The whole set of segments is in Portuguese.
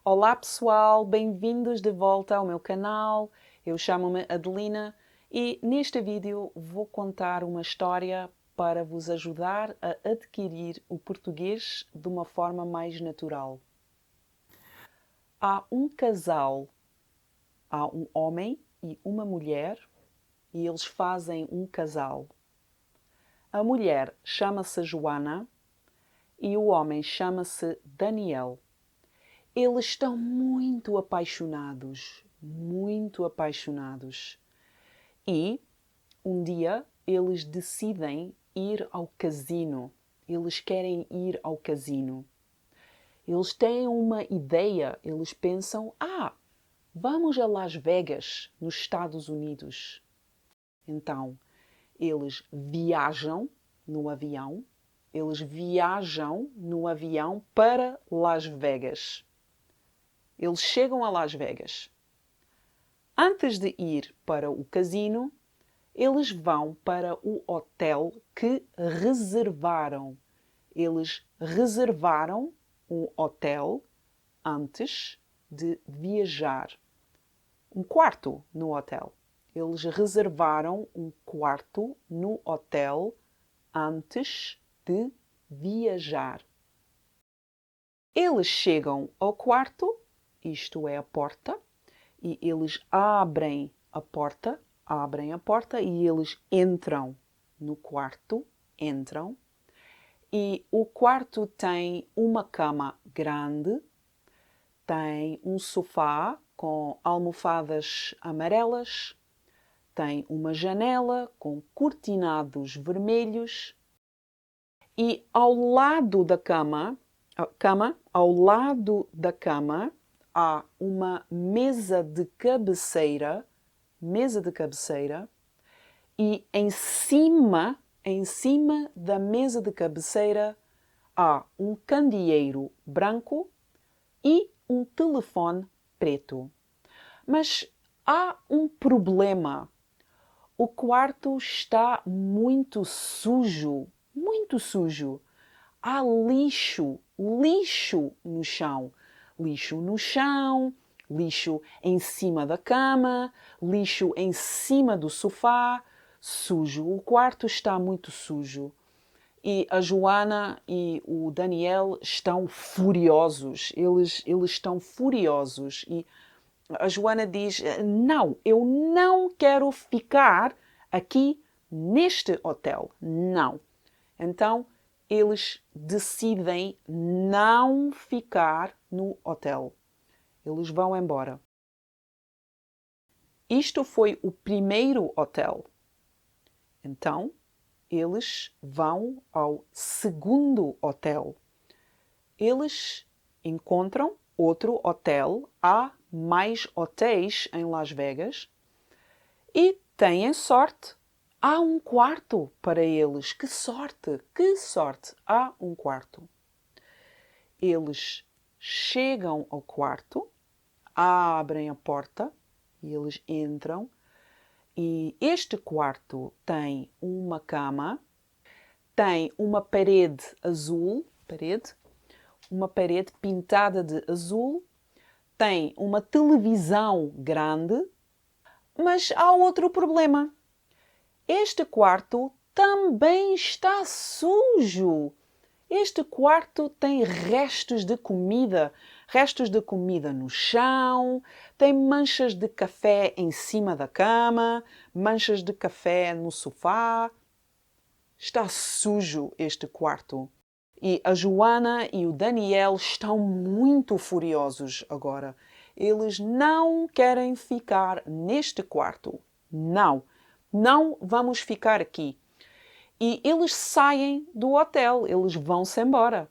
Olá pessoal, bem-vindos de volta ao meu canal. Eu chamo-me Adelina e neste vídeo vou contar uma história para vos ajudar a adquirir o português de uma forma mais natural. Há um casal, há um homem e uma mulher e eles fazem um casal. A mulher chama-se Joana e o homem chama-se Daniel. Eles estão muito apaixonados, muito apaixonados. E um dia eles decidem ir ao casino. Eles querem ir ao casino. Eles têm uma ideia, eles pensam: vamos a Las Vegas, nos Estados Unidos. Então, eles viajam no avião, para Las Vegas. Eles chegam a Las Vegas. Antes de ir para o casino, eles vão para o hotel que reservaram. Eles reservaram um hotel antes de viajar. Um quarto no hotel. Eles reservaram um quarto no hotel antes de viajar. Eles chegam ao quarto, isto é a porta, e eles abrem a porta e eles entram no quarto, e o quarto tem uma cama grande, tem um sofá com almofadas amarelas, tem uma janela com cortinados vermelhos e ao lado da cama, há uma mesa de cabeceira e em cima da mesa de cabeceira há um candeeiro branco e um telefone preto. Mas há um problema. O quarto está muito sujo, muito sujo. Há lixo no chão. Lixo no chão, lixo em cima da cama, lixo em cima do sofá. Sujo. O quarto está muito sujo. E a Joana e o Daniel estão furiosos. Eles estão furiosos. E a Joana diz: não, eu não quero ficar aqui neste hotel. Não. Então, eles decidem não ficar no hotel. Eles vão embora. Isto foi o primeiro hotel. Então, eles vão ao segundo hotel. Eles encontram outro hotel. Há mais hotéis em Las Vegas. E têm sorte. Há um quarto para eles. Que sorte! Que sorte! Há um quarto. Eles chegam ao quarto, abrem a porta e eles entram. E este quarto tem uma cama, tem uma parede azul, uma parede pintada de azul, tem uma televisão grande, mas há outro problema. Este quarto também está sujo. Este quarto tem restos de comida no chão, tem manchas de café em cima da cama, manchas de café no sofá. Está sujo este quarto. E a Joana e o Daniel estão muito furiosos agora. Eles não querem ficar neste quarto. Não, não vamos ficar aqui. E eles saem do hotel, eles vão-se embora.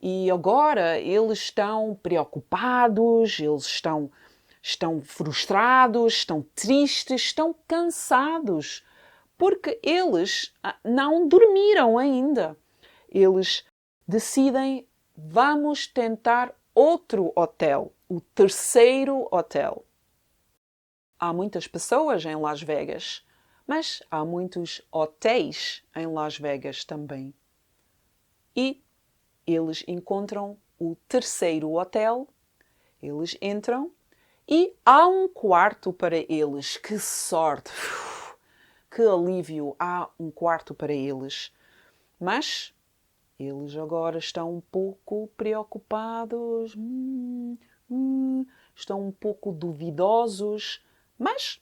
E agora eles estão preocupados, eles estão frustrados, estão tristes, estão cansados, porque eles não dormiram ainda. Eles decidem: vamos tentar outro hotel, o terceiro hotel. Há muitas pessoas em Las Vegas, mas há muitos hotéis em Las Vegas também. E eles encontram o terceiro hotel, Eles entram e há um quarto para eles. Que sorte! Que alívio! Há um quarto para eles. Mas eles agora estão um pouco preocupados, estão um pouco duvidosos, mas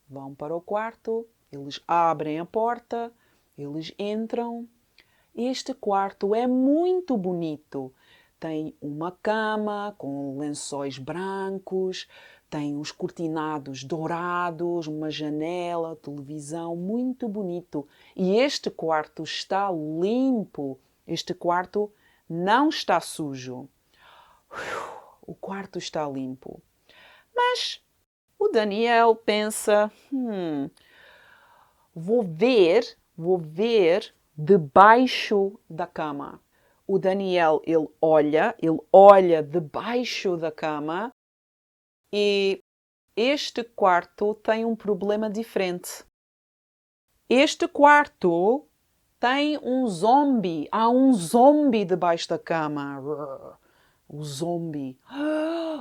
vão para o quarto, eles abrem a porta, eles entram. Este quarto é muito bonito. Tem uma cama com lençóis brancos, tem uns cortinados dourados, uma janela, televisão, muito bonito. E este quarto está limpo. Este quarto não está sujo. O quarto está limpo. Mas o Daniel pensa, vou ver debaixo da cama. O Daniel, ele olha debaixo da cama e este quarto tem um problema diferente. Este quarto tem um zombie. Há um zombie debaixo da cama. O zombie.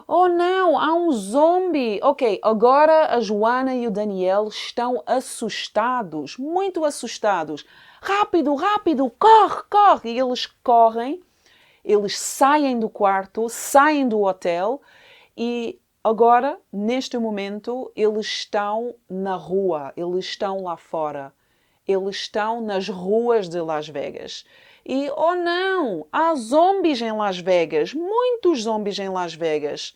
Oh não, há um zombie. Ok, agora a Joana e o Daniel estão assustados, muito assustados. Rápido, rápido, corre, corre. E eles correm, eles saem do quarto, saem do hotel e agora, neste momento, eles estão na rua, eles estão lá fora. Eles estão nas ruas de Las Vegas. E, oh não, há zombies em Las Vegas, muitos zombies em Las Vegas.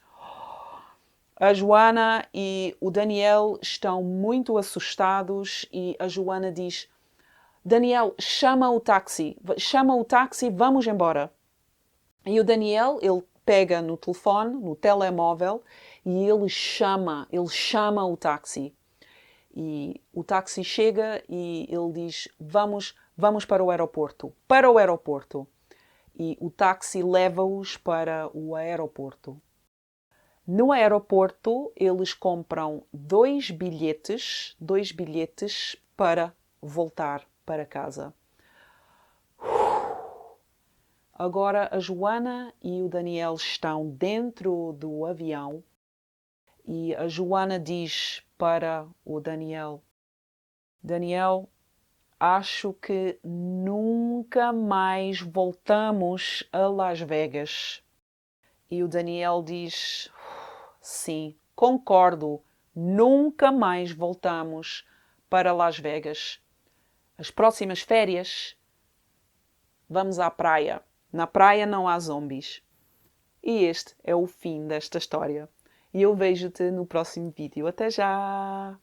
A Joana e o Daniel estão muito assustados e a Joana diz: Daniel, chama o táxi, vamos embora. E o Daniel, ele pega no telefone, no telemóvel, e ele chama o táxi. E o táxi chega e ele diz: vamos para o aeroporto. Para o aeroporto. E o táxi leva-os para o aeroporto. No aeroporto, eles compram dois bilhetes para voltar para casa. Agora a Joana e o Daniel estão dentro do avião e a Joana diz para o Daniel: Daniel, acho que nunca mais voltamos a Las Vegas. E o Daniel diz: sim, concordo, nunca mais voltamos para Las Vegas. As próximas férias, vamos à praia. Na praia não há zombies. E este é o fim desta história. E eu vejo-te no próximo vídeo. Até já!